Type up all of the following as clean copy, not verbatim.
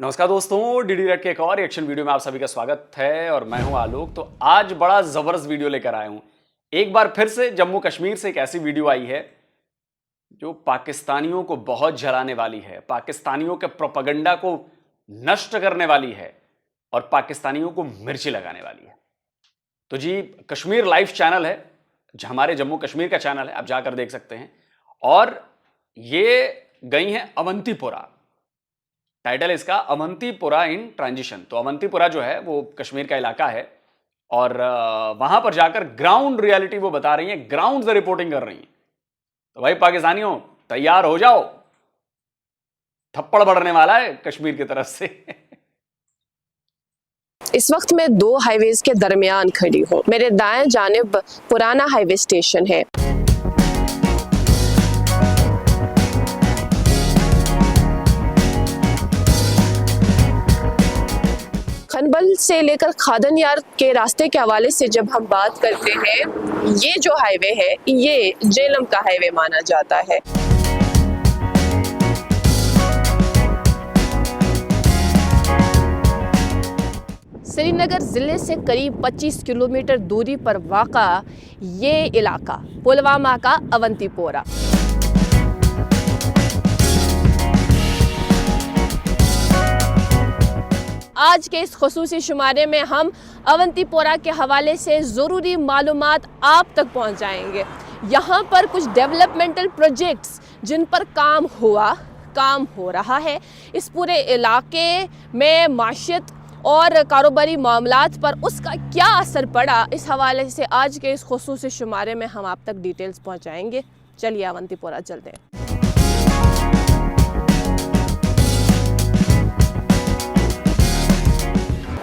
नमस्कार दोस्तों, DD red के एक और रिएक्शन वीडियो में आप सभी का स्वागत है और मैं हूं आलोक। तो आज बड़ा जबरदस्त वीडियो लेकर आया हूं। एक बार फिर से जम्मू कश्मीर से एक ऐसी वीडियो आई है जो पाकिस्तानियों को बहुत जलाने वाली है, पाकिस्तानियों के प्रोपेगेंडा को नष्ट करने वाली है और पाकिस्तानियों को मिर्ची लगाने वाली है। तो जी, कश्मीर लाइव चैनल है, जो हमारे जम्मू कश्मीर का चैनल है, आप जाकर देख सकते हैं। और ये गई हैं अवंतीपोरा। टाइटल है इसका अवंतीपोरा इन ट्रांजिशन। तो अवंतीपोरा जो है वो कश्मीर का इलाका है और वहां पर जाकर ग्राउंड रियलिटी वो बता रही हैं, ग्राउंड से रिपोर्टिंग कर रही हैं। तो भाई पाकिस्तानियों, तैयार हो जाओ, थप्पड़ बढ़ने वाला है कश्मीर की तरफ से। इस वक्त मैं दो हाईवेज के दरमियान खड़ी हूँ। मेरे दाएं जानिब पुराना हाईवे स्टेशन है। खनबल से लेकर खादन यार के रास्ते के हवाले से जब हम बात करते हैं, ये जो हाईवे है ये जेलम का हाईवे माना जाता है। श्रीनगर जिले से करीब 25 किलोमीटर दूरी पर वाक़ा ये इलाका पुलवामा का अवंतीपोरा। आज के इस खुसूसी शुमारे में हम अवंतीपोरा के हवाले से ज़रूरी मालूमात आप तक पहुंचाएंगे। यहाँ पर कुछ डेवलपमेंटल प्रोजेक्ट्स जिन पर काम हो रहा है, इस पूरे इलाके में माशियत और कारोबारी मामलात पर उसका क्या असर पड़ा, इस हवाले से आज के इस खुसूसी शुमारे में हम आप तक डिटेल्स पहुँचाएँगे। चलिए अवंतीपोरा चलते हैं।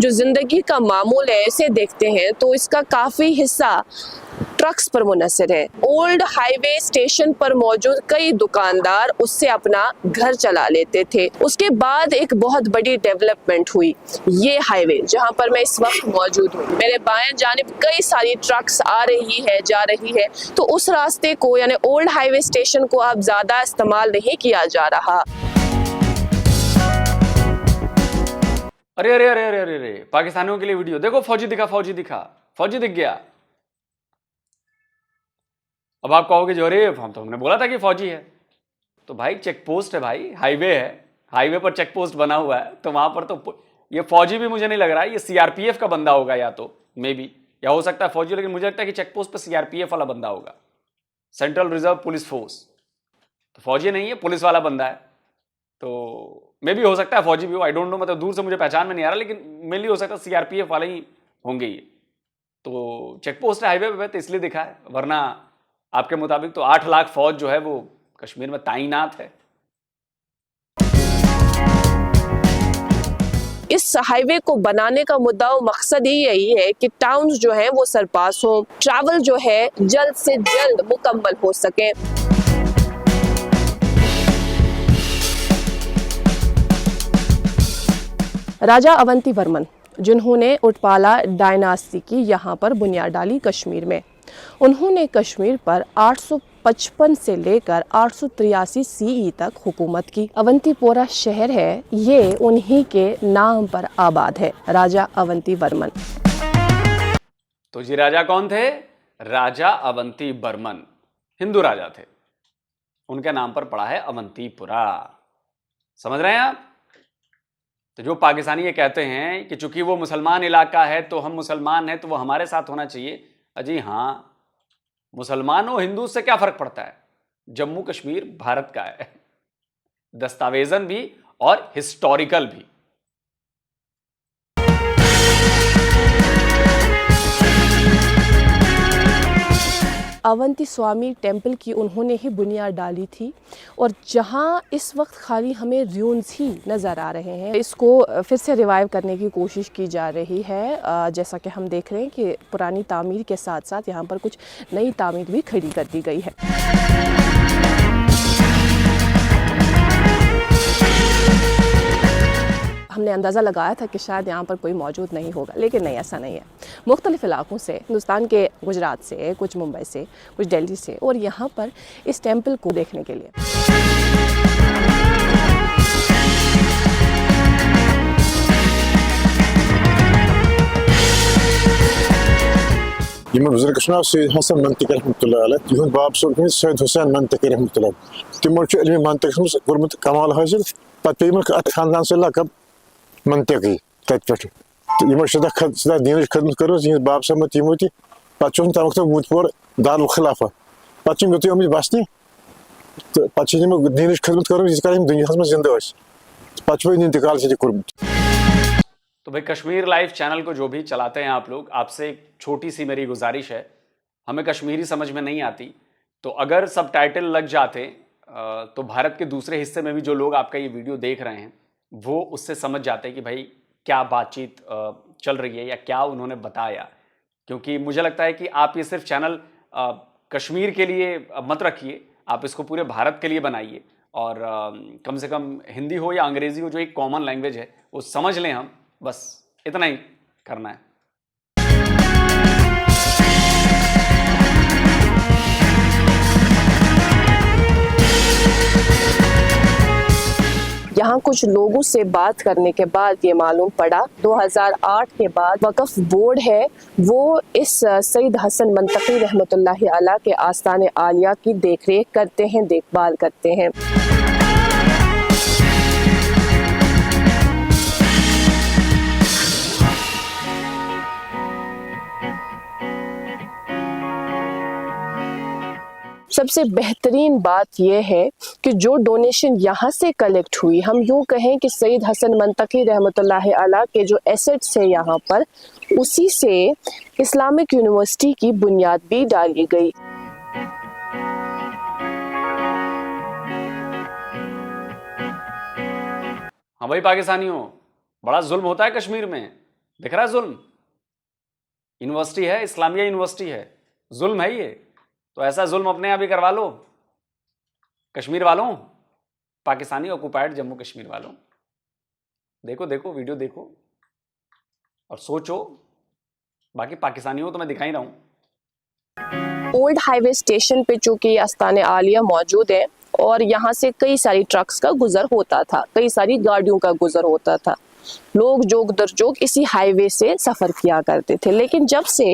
जो जिंदगी का मामूल है, इसे देखते हैं तो इसका काफ़ी हिस्सा ट्रक्स पर मुनहसर है। ओल्ड हाईवे स्टेशन पर मौजूद कई दुकानदार उससे अपना घर चला लेते थे। उसके बाद एक बहुत बड़ी डेवलपमेंट हुई, ये हाईवे जहां पर मैं इस वक्त मौजूद हूँ। मेरे बाएं जानिब कई सारी ट्रक्स आ रही है, जा रही है, तो उस रास्ते को यानी ओल्ड हाईवे स्टेशन को अब ज़्यादा इस्तेमाल नहीं किया जा रहा। अरे अरे अरे अरे अरे अरे, पाकिस्तानियों के लिए वीडियो देखो। फौजी दिखा, फौजी दिखा, फौजी दिख गया। अब आप कहोगे जो अरे हम तो हमने बोला था कि फौजी है। तो भाई चेक पोस्ट है, भाई हाईवे है, हाईवे पर चेक पोस्ट बना हुआ है, तो वहां पर तो ये फौजी भी मुझे नहीं लग रहा है, ये सीआरपीएफ का बंदा होगा या तो मे बी, या हो सकता है फौजी, लेकिन मुझे लगता है कि चेक पोस्ट पर सीआरपीएफ वाला बंदा होगा, सेंट्रल रिजर्व पुलिस फोर्स। तो फौजी नहीं है, पुलिस वाला बंदा है। तो मे भी हो सकता है फौजी भी हो, आई डोंट नो, मतलब दूर से मुझे पहचान में नहीं आ रहा, लेकिन मेनली हो सकता है सीआरपीएफ वाले ही होंगे ये। तो चेक पोस्ट है हाईवे पे, तो इसलिए दिखा है, वरना आपके मुताबिक तो 8 लाख फौज जो है वो कश्मीर में तैनात है। इस हाईवे को बनाने का मुद्दा और मकसद ही यही है कि टाउन्स जो है वो सरपास हो, ट्रैवल जो है जल्द से जल्द मुकम्मल हो सके। राजा अवंती वर्मन, जिन्होंने उटपाला डायनास्टी की यहाँ पर बुनियाद डाली कश्मीर में, उन्होंने कश्मीर पर 855 से लेकर 883 सीई तक हुकूमत की। अवंतीपोरा शहर है, ये उन्हीं के नाम पर आबाद है, राजा अवंती वर्मन। तो जी राजा कौन थे? राजा अवंती बर्मन, हिंदू राजा थे, उनके नाम पर पड़ा है अवंतीपुरा। समझ रहे हैं आप? तो जो पाकिस्तानी ये कहते हैं कि चूंकि वो मुसलमान इलाका है तो हम मुसलमान हैं तो वो हमारे साथ होना चाहिए, अजी हाँ, मुसलमान हो हिंदू से क्या फर्क पड़ता है? जम्मू कश्मीर भारत का है, दस्तावेजन भी और हिस्टोरिकल भी। अवंती स्वामी टेम्पल की उन्होंने ही बुनियाद डाली थी और जहां इस वक्त खाली हमें रूइंस ही नज़र आ रहे हैं, इसको फिर से रिवाइव करने की कोशिश की जा रही है। जैसा कि हम देख रहे हैं कि पुरानी तामीर के साथ साथ यहाँ पर कुछ नई तामीर भी खड़ी कर दी गई है। हमने अंदाज़ा लगाया था कि शायद यहाँ पर कोई मौजूद नहीं होगा, लेकिन नहीं, ऐसा नहीं है। मुख्तलिफ़ इलाक़ों से, हिंदुस्तान के गुजरात से, कुछ मुंबई से, कुछ दिल्ली से, और यहाँ पर इस टेम्पल को देखने के लिए यम बुजुर्ग सैयद हसन मंतकी रहमतुल्लाह अलैह तिहुंद बाप सोन सैयद हुसैन मंतकी रहमतुल्लाह तिमो इल्म मंतक कोर्मुत कमाल हासिल पत अत खानदान से लकब मंतकी तत पे यमो सदा दीन खदमत कर बाप समत यमो पे तम वक्त मूत पोर दारुल खिलाफा पे योत बसने तो पे दीन खदमत कर दुनिया में जिंदा पे इंतकाल से कोर्मुत। तो भाई कश्मीर लाइव चैनल को जो भी चलाते हैं आप लोग, आपसे एक छोटी सी मेरी गुजारिश है, हमें कश्मीरी समझ में नहीं आती, तो अगर सब टाइटल लग जाते तो भारत के दूसरे हिस्से में भी जो लोग आपका ये वीडियो देख रहे हैं वो उससे समझ जाते कि भाई क्या बातचीत चल रही है या क्या उन्होंने बताया। क्योंकि मुझे लगता है कि आप ये सिर्फ चैनल कश्मीर के लिए मत रखिए, आप इसको पूरे भारत के लिए बनाइए और कम से कम हिंदी हो या अंग्रेजी हो, जो एक कॉमन लैंग्वेज है वो समझ लें हम, बस इतना ही करना है। यहाँ कुछ लोगों से बात करने के बाद ये मालूम पड़ा 2008 के बाद वक्फ बोर्ड है वो इस सैयद हसन मंतकी रहमतुल्लाह अलैह के आस्ताने आलिया की देखरेख करते हैं, देखभाल करते हैं। सबसे बेहतरीन बात यह है कि जो डोनेशन यहाँ से कलेक्ट हुई, हम यूँ कहें कि सैयद हसन मंतकी रहमतुल्लाह अलैह के जो एसेट्स है यहाँ पर, उसी से इस्लामिक यूनिवर्सिटी की बुनियाद भी डाली गई। हाँ भाई पाकिस्तानियों, बड़ा जुल्म होता है कश्मीर में, दिख रहा है जुल्म। यूनिवर्सिटी है, इस्लामिया यूनिवर्सिटी है, जुल्म है ये, तो ऐसा जुल्म अपने यहाँ भी करवा लो कश्मीर वालों, पाकिस्तानी ऑक्युपाइड जम्मू कश्मीर वालों। देखो देखो वीडियो देखो और सोचो, बाकी पाकिस्तानियों तो मैं दिखा ही रहा हूँ। ओल्ड हाईवे स्टेशन पे चूंकि आस्ताने आलिया मौजूद है और यहाँ से कई सारी ट्रक्स का गुजर होता था, कई सारी गाड़ियों का गुजर होता था, लोग जोग दर जोग इसी हाईवे से सफ़र किया करते थे। लेकिन जब से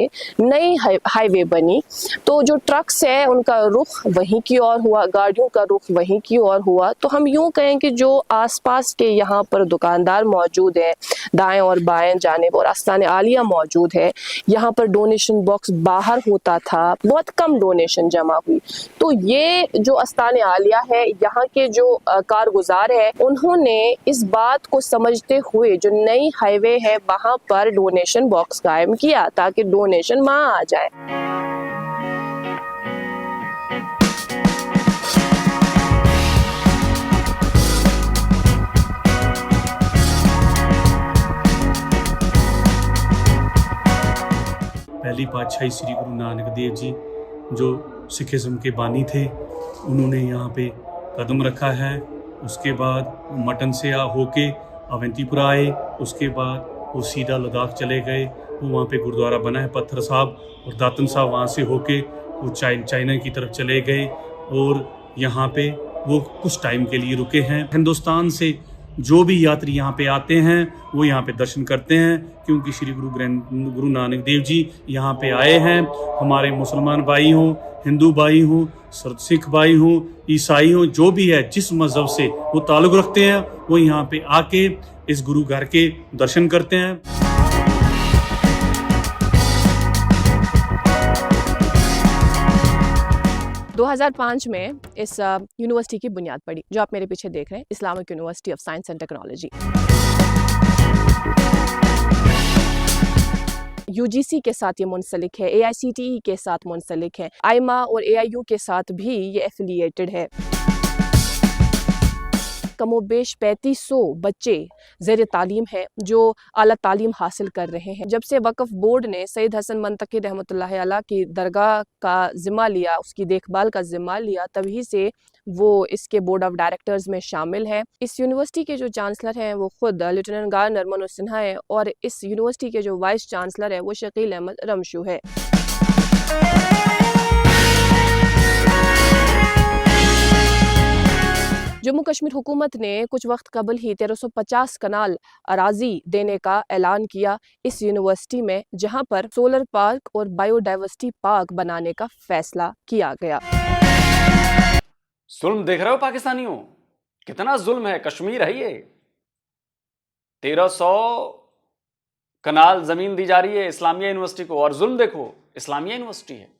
नई हाईवे बनी तो जो ट्रक्स है उनका रुख वहीं की ओर हुआ, गाड़ियों का रुख वहीं की ओर हुआ। तो हम यूँ कहें कि जो आसपास के यहाँ पर दुकानदार मौजूद हैं, दाएं और बाएं जानिब, और आस्ताने आलिया मौजूद है, यहाँ पर डोनेशन बॉक्स बाहर होता था, बहुत कम डोनेशन जमा हुई। तो ये जो आस्ताने आलिया है, यहाँ के जो कारगुजार है, उन्होंने इस बात को समझते हुए जो नई हाईवे है वहां पर डोनेशन बॉक्स कायम किया ताकि डोनेशन वहां आ जाए। पहली पातशाही श्री गुरु नानक देव जी जो सिखिज्म के बानी थे, उन्होंने यहाँ पे कदम रखा है। उसके बाद मटन से होके अवंतीपुरा आए, उसके बाद वो सीधा लद्दाख चले गए, वो वहाँ पे गुरुद्वारा बना है पत्थर साहब, और दातन साहब वहाँ से होके वो चाइना की तरफ चले गए और यहाँ पे वो कुछ टाइम के लिए रुके हैं। हिंदुस्तान से जो भी यात्री यहाँ पे आते हैं वो यहाँ पे दर्शन करते हैं, क्योंकि श्री गुरु नानक देव जी यहाँ पे आए हैं। हमारे मुसलमान भाई हों, हिंदू भाई हों, सिख भाई हों, ईसाई हों, जो भी है, जिस मज़हब से वो ताल्लुक़ रखते हैं, वो यहाँ पे आके इस गुरु घर के दर्शन करते हैं। 2005 में इस यूनिवर्सिटी की बुनियाद पड़ी, जो आप मेरे पीछे देख रहे हैं, Islamic university of science and technology. UGC के साथ ये मुंसलिक है, AICTE के साथ मुंसलिक है, आइमा और AIU के साथ भी ये एफिलिएटेड है। कमोबेश 3500 बच्चे ज़ेर तालीम है जो आला तालीम हासिल कर रहे हैं। जब से वक्फ बोर्ड ने सैयद हसन मंतकी रहमतुल्लाह अलैह की दरगाह का ज़िम्मा लिया, उसकी देखभाल का ज़िम्मा लिया, तभी से वो इसके बोर्ड ऑफ डायरेक्टर्स में शामिल हैं। इस यूनिवर्सिटी के जो चांसलर हैं वो खुद लेफ्टिनेंट गवर्नर मनोज सिन्हा है, और इस यूनिवर्सिटी के जो वाइस चांसलर है वो शकील अहमद रमशू है। जम्मू कश्मीर हुकूमत ने कुछ वक्त कबल ही 1350 कनाल अराजी देने का ऐलान किया इस यूनिवर्सिटी में, जहां पर सोलर पार्क और बायोडाइवर्सिटी पार्क बनाने का फैसला किया गया। जुल्म देख रहे हो पाकिस्तानियों, कितना जुल्म है। कश्मीर है ये, 1300 कनाल जमीन दी जा रही है इस्लामिया यूनिवर्सिटी को, और जुल्म देखो, इस्लामिया यूनिवर्सिटी है।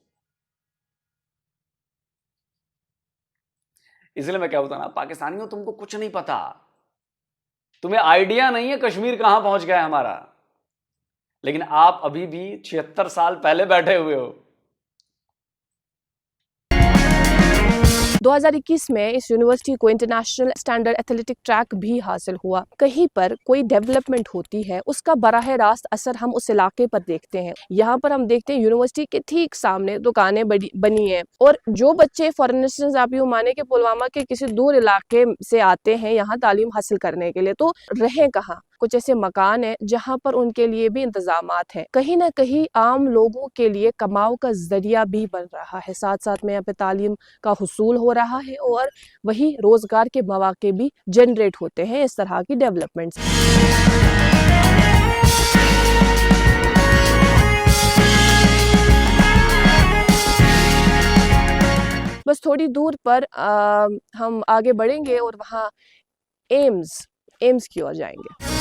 इसलिए मैं क्या होता ना, पाकिस्तानियों तुमको कुछ नहीं पता, तुम्हें आइडिया नहीं है कश्मीर कहां पहुंच गया है हमारा, लेकिन आप अभी भी 76 साल पहले बैठे हुए हो। 2021 में इस यूनिवर्सिटी को इंटरनेशनल स्टैंडर्ड एथलेटिक ट्रैक भी हासिल हुआ। कहीं पर कोई डेवलपमेंट होती है, उसका बराह रास्त असर हम उस इलाके पर देखते हैं। यहाँ पर हम देखते हैं यूनिवर्सिटी के ठीक सामने दुकानें बनी है, और जो बच्चे फॉर इंस्टेंस आप यूं माने कि पुलवामा के किसी दूर इलाके से आते हैं यहाँ तालीम हासिल करने के लिए, तो रहें कहाँ? कुछ ऐसे मकान है जहाँ पर उनके लिए भी इंतजामात हैं। कहीं ना कहीं आम लोगों के लिए कमाओ का जरिया भी बन रहा है, साथ साथ में यहाँ पे तालीम का हुसूल हो रहा है और वही रोजगार के मौके भी जनरेट होते हैं इस तरह की डेवलपमेंट्स। बस थोड़ी दूर पर हम आगे बढ़ेंगे और वहाँ एम्स की ओर जाएंगे।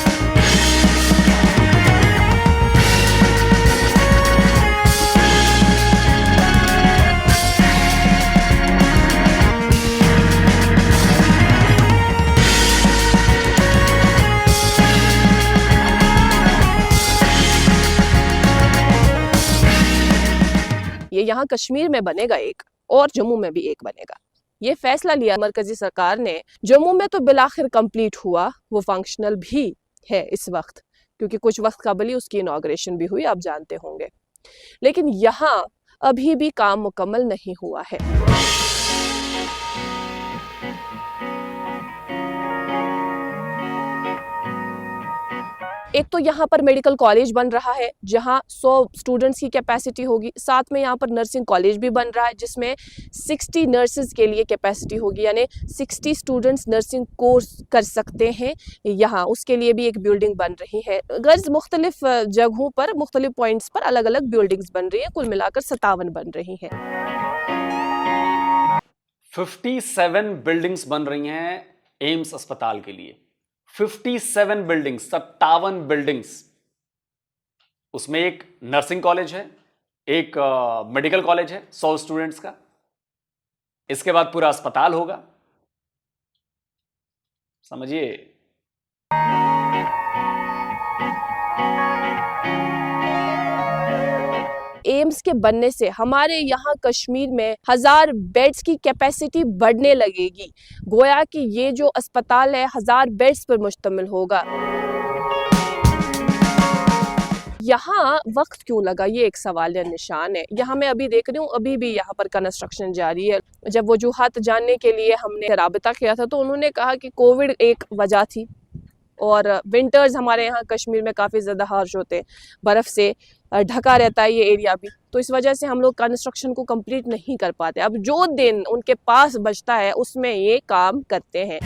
ये यहाँ कश्मीर में बनेगा एक, और जम्मू में भी एक बनेगा। ये फैसला लिया मरकजी सरकार ने। जम्मू में तो बिलाखिर कंप्लीट हुआ, वो फंक्शनल भी है इस वक्त, क्योंकि कुछ वक्त कबल ही उसकी इनॉग्रेशन भी हुई, आप जानते होंगे। लेकिन यहाँ अभी भी काम मुकम्मल नहीं हुआ है। एक तो यहाँ पर मेडिकल कॉलेज बन रहा है जहाँ 100 स्टूडेंट्स की कैपेसिटी होगी, साथ में यहाँ पर नर्सिंग कॉलेज भी बन रहा है जिसमें 60 नर्सेज के लिए कैपेसिटी होगी, यानी 60 स्टूडेंट्स नर्सिंग कोर्स कर सकते हैं यहाँ। उसके लिए भी एक बिल्डिंग बन रही है। गर्ज मुख्तलिफ जगहों पर, मुख्तलिफ पॉइंट्स पर अलग अलग बिल्डिंग्स बन रही है, कुल मिलाकर 57 बन रही हैं। 57 बिल्डिंग्स बन रही हैं एम्स अस्पताल के लिए। 57 बिल्डिंग्स, 57 बिल्डिंग्स। उसमें एक नर्सिंग कॉलेज है, एक मेडिकल कॉलेज है 100 स्टूडेंट्स का। इसके बाद पूरा अस्पताल होगा। समझिए, एम्स के बनने से हमारे यहाँ कश्मीर में 1000 बेड्स की कैपेसिटी बढ़ने लगेगी। गोया कि ये जो अस्पताल है 1000 बेड्स पर मुश्तमिल होगा। यहाँ वक्त क्यों लगा, ये एक सवाल निशान है। यहाँ मैं अभी देख रही हूँ, अभी भी यहाँ पर कंस्ट्रक्शन जारी है। जब वजूहात जानने के लिए हमने राबता किया था तो उन्होंने कहा कि कोविड एक वजह थी, और विंटर्स हमारे यहाँ कश्मीर में काफ़ी ज़्यादा हार्श होते हैं, बर्फ़ से ढका रहता है ये एरिया भी, तो इस वजह से हम लोग कंस्ट्रक्शन को कंप्लीट नहीं कर पाते। अब जो दिन उनके पास बचता है उसमें ये काम करते हैं।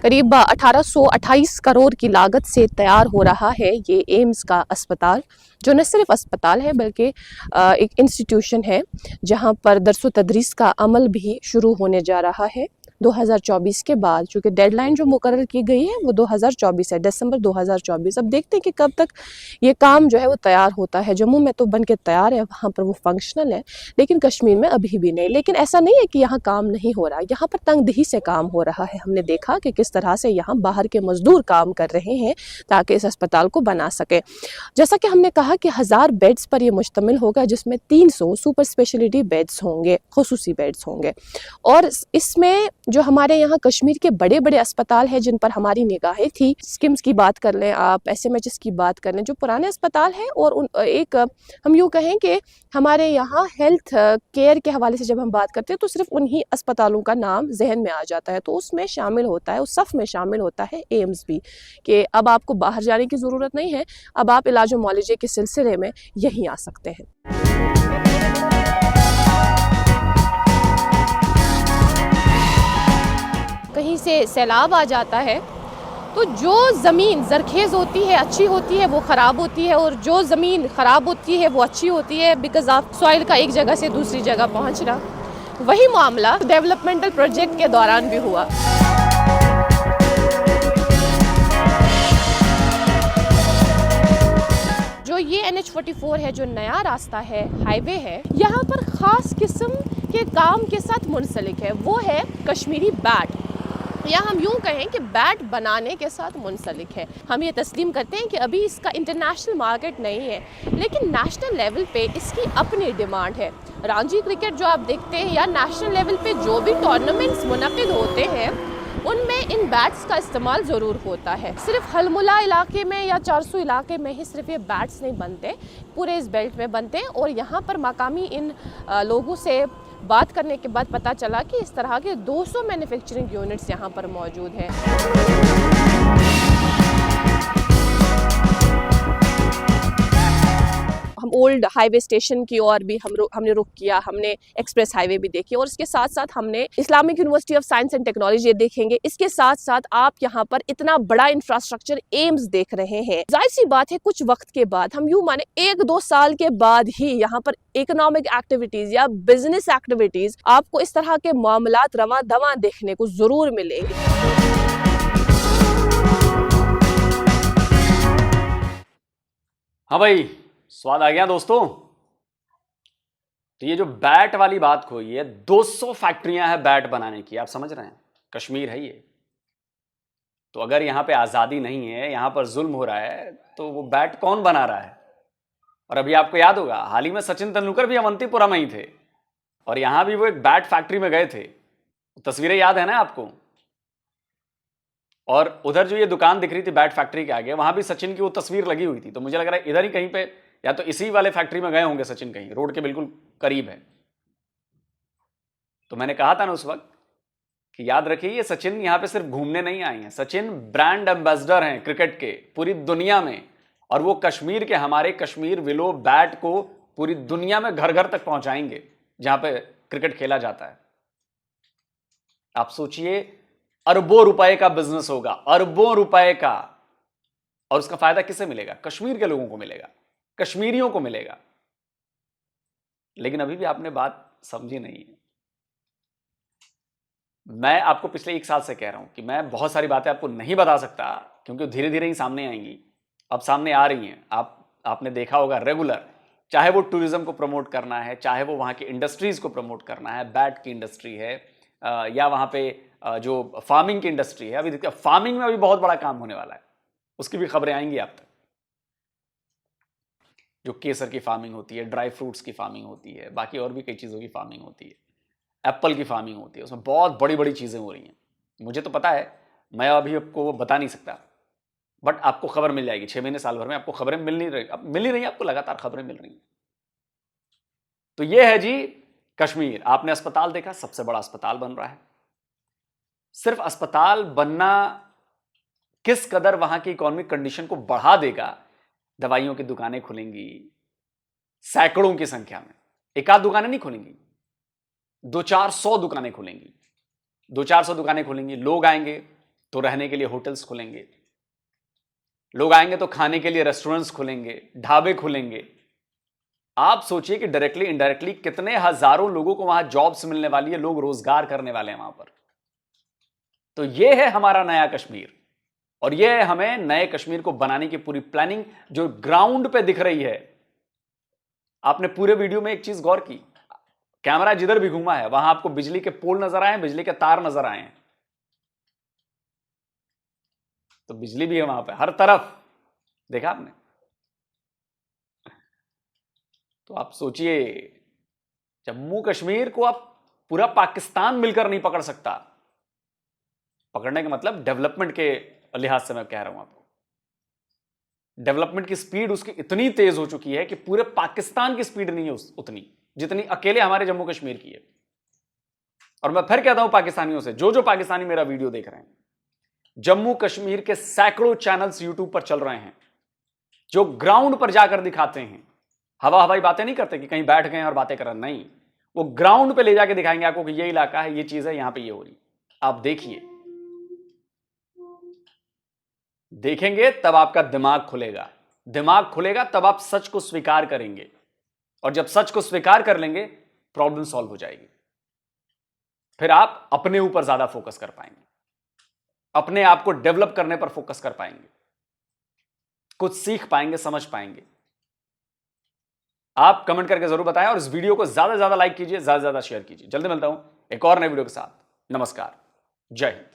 करीब 1828 करोड़ की लागत से तैयार हो रहा है ये एम्स का अस्पताल, जो न सिर्फ अस्पताल है बल्कि एक इंस्टीट्यूशन है जहां पर दर्स व तदरीस का अमल भी शुरू होने जा रहा है 2024 के बाद, चूँकि डेडलाइन जो मुकर्रर की गई है वो 2024 है, दिसंबर 2024। अब देखते हैं कि कब तक ये काम जो है वो तैयार होता है। जम्मू में तो बन के तैयार है, वहाँ पर वो फंक्शनल है, लेकिन कश्मीर में अभी भी नहीं। लेकिन ऐसा नहीं है कि यहाँ काम नहीं हो रहा, यहाँ पर तंगदही से काम हो रहा है। हमने देखा कि किस तरह से यहाँ बाहर के मजदूर काम कर रहे हैं ताकि इस अस्पताल को बना सके। जैसा कि हमने कहा कि 1000 बेड्स पर यह मुश्तमिल होगा, जिसमें 300 सुपर स्पेशलिटी बेड्स होंगे, खुसूसी बेड्स होंगे। और इसमें जो हमारे यहाँ कश्मीर के बड़े बड़े अस्पताल हैं जिन पर हमारी निगाहें थी, स्किम्स की बात कर लें आप, SMHs की बात कर लें, जो पुराने अस्पताल हैं, और एक हम यूँ कहें कि हमारे यहाँ हेल्थ केयर के हवाले से जब हम बात करते हैं तो सिर्फ उन्हीं अस्पतालों का नाम जहन में आ जाता है। तो उसमें शामिल होता है, उस सफ़ में शामिल होता है एम्स भी, कि अब आपको बाहर जाने की ज़रूरत नहीं है, अब आप इलाज मुआलजे के सिलसिले में यहीं आ सकते हैं। कहीं से सैलाब आ जाता है तो जो ज़मीन ज़रखेज़ होती है, अच्छी होती है, वो ख़राब होती है, और जो ज़मीन ख़राब होती है वो अच्छी होती है बिकॉज़ ऑफ सॉइल का एक जगह से दूसरी जगह पहुंचना। वही मामला डेवलपमेंटल प्रोजेक्ट के दौरान भी हुआ। जो ये NH44 है, जो नया रास्ता है, हाईवे है, यहाँ पर ख़ास किस्म के काम के साथ मुंसलिक है, वो है कश्मीरी बैट, या हम यूँ कहें कि बैट बनाने के साथ मुंसलिक है। हम ये तस्लीम करते हैं कि अभी इसका इंटरनेशनल मार्केट नहीं है, लेकिन नेशनल लेवल पे इसकी अपनी डिमांड है। रणजी क्रिकेट जो आप देखते हैं या नेशनल लेवल पे जो भी टूर्नामेंट्स मुनक़िद होते हैं, उनमें इन बैट्स का इस्तेमाल ज़रूर होता है। सिर्फ हलमुला इलाके में या 400 इलाके में ही सिर्फ ये बैट्स नहीं बनते, पूरे इस बेल्ट में बनते हैं। और यहाँ पर मकामी इन लोगों से बात करने के बाद पता चला कि इस तरह के 200 मैन्युफैक्चरिंग यूनिट्स यहाँ पर मौजूद हैं। हम ओल्ड हाईवे स्टेशन की ओर भी हमने रुख किया, हमने एक्सप्रेस हाईवे भी देखी, और इसके साथ साथ हमने Islamic university of science and technology देखेंगे। इसके साथ साथ आप यहाँ पर इतना बड़ा इंफ्रास्ट्रक्चर एम्स देख रहे हैं। जाहिर सी बात है कुछ वक्त के बाद, हम यूँ माने 1-2 साल के बाद ही यहाँ पर इकोनॉमिक एक्टिविटीज या बिजनेस एक्टिविटीज आपको इस तरह के मामलात रवां दवां देखने को जरूर मिलेंगे। हाँ भाई, स्वाद आ गया दोस्तों। तो ये जो बैट वाली बात को, ये 200 फैक्ट्रियां हैं बैट बनाने की, आप समझ रहे हैं, कश्मीर है ये। तो अगर यहां पे आजादी नहीं है, यहां पर जुल्म हो रहा है, तो वो बैट कौन बना रहा है? और अभी आपको याद होगा, हाल ही में सचिन तेंदुलकर भी अवंतीपुरा में ही थे, और यहां भी वो एक बैट फैक्ट्री में गए थे। तस्वीरें याद है ना आपको? और उधर जो ये दुकान दिख रही थी बैट फैक्ट्री के आगे, वहां भी सचिन की वो तस्वीर लगी हुई थी। तो मुझे लग रहा है इधर ही कहीं पे, या तो इसी वाले फैक्ट्री में गए होंगे सचिन, कहीं रोड के बिल्कुल करीब है। तो मैंने कहा था ना उस वक्त कि याद रखिए, ये सचिन यहां पे सिर्फ घूमने नहीं आए हैं, सचिन ब्रांड एम्बेसडर हैं क्रिकेट के पूरी दुनिया में। और वो कश्मीर के, हमारे कश्मीर विलो बैट को पूरी दुनिया में घर घर तक पहुंचाएंगे जहां पे क्रिकेट खेला जाता है। आप सोचिए, अरबों रुपए का बिजनेस होगा, अरबों रुपए का। और उसका फायदा किसे मिलेगा? कश्मीर के लोगों को मिलेगा, कश्मीरियों को मिलेगा। लेकिन अभी भी आपने बात समझी नहीं है। मैं आपको पिछले 1 साल से कह रहा हूं कि मैं बहुत सारी बातें आपको नहीं बता सकता, क्योंकि धीरे धीरे ही सामने आएंगी। अब सामने आ रही हैं, आपने देखा होगा रेगुलर, चाहे वो टूरिज्म को प्रमोट करना है, चाहे वो वहां की इंडस्ट्रीज को प्रमोट करना है, बैट की इंडस्ट्री है, या वहां पे जो फार्मिंग की इंडस्ट्री है। अभी देखिए, फार्मिंग में अभी बहुत बड़ा काम होने वाला है, उसकी भी खबरें आएंगी आप तक। जो केसर की फार्मिंग होती है, ड्राई फ्रूट्स की फार्मिंग होती है, बाकी और भी कई चीज़ों की फार्मिंग होती है, एप्पल की फार्मिंग होती है, उसमें बहुत बड़ी बड़ी चीज़ें हो रही हैं। मुझे तो पता है, मैं अभी आपको वो बता नहीं सकता, बट आपको खबर मिल जाएगी। 6 महीने साल भर में आपको खबरें मिल नहीं रही, आपको लगातार खबरें मिल रही हैं। तो ये है जी कश्मीर। आपने अस्पताल देखा, सबसे बड़ा अस्पताल बन रहा है। सिर्फ अस्पताल बनना किस कदर वहां की इकोनॉमिक कंडीशन को बढ़ा देगा। दवाइयों की दुकानें खुलेंगी सैकड़ों की संख्या में, एक आध दुकानें नहीं खुलेंगी, 200-400 दुकानें खुलेंगी, 200-400 दुकानें खुलेंगी। लोग आएंगे तो रहने के लिए होटल्स खुलेंगे, लोग आएंगे तो खाने के लिए रेस्टोरेंट्स खुलेंगे, ढाबे खुलेंगे। आप सोचिए कि डायरेक्टली इनडायरेक्टली कितने हजारों लोगों को वहां जॉब्स मिलने वाली है, लोग रोजगार करने वाले हैं वहां पर। तो यह है हमारा नया कश्मीर, और यह हमें नए कश्मीर को बनाने की पूरी प्लानिंग जो ग्राउंड पे दिख रही है। आपने पूरे वीडियो में एक चीज गौर की, कैमरा जिधर भी घूमा है वहां आपको बिजली के पोल नजर आए, बिजली के तार नजर आए हैं। तो बिजली भी है वहां पे हर तरफ, देखा आपने? तो आप सोचिए, जम्मू कश्मीर को आप पूरा पाकिस्तान मिलकर नहीं पकड़ सकता। पकड़ने का मतलब डेवलपमेंट के लिहाज से मैं कह रहा हूं आपको। डेवलपमेंट की स्पीड उसकी इतनी तेज हो चुकी है कि पूरे पाकिस्तान की स्पीड नहीं है उतनी जितनी अकेले हमारे जम्मू कश्मीर की है। और मैं फिर कहता हूं पाकिस्तानियों से, जो पाकिस्तानी मेरा वीडियो देख रहे हैं, जम्मू कश्मीर के सैकड़ों चैनल्स यूट्यूब पर चल रहे हैं जो ग्राउंड पर जाकर दिखाते हैं। हवाई बातें नहीं करते कि कहीं बैठ गए और बातें कर रहे हैं, नहीं, वो ग्राउंड पे ले जाके दिखाएंगे आपको कि ये इलाका है, ये चीज है, यहां पे ये हो रही। आप देखिए, देखेंगे तब आपका दिमाग खुलेगा, दिमाग खुलेगा तब आप सच को स्वीकार करेंगे, और जब सच को स्वीकार कर लेंगे प्रॉब्लम सॉल्व हो जाएगी। फिर आप अपने ऊपर ज्यादा फोकस कर पाएंगे, अपने आप को डेवलप करने पर फोकस कर पाएंगे, कुछ सीख पाएंगे, समझ पाएंगे। आप कमेंट करके जरूर बताएं और इस वीडियो को ज्यादा से ज्यादा लाइक कीजिए, ज्यादा से ज्यादा शेयर कीजिए। जल्दी मिलता हूं एक और नए वीडियो के साथ। नमस्कार, जय हिंद।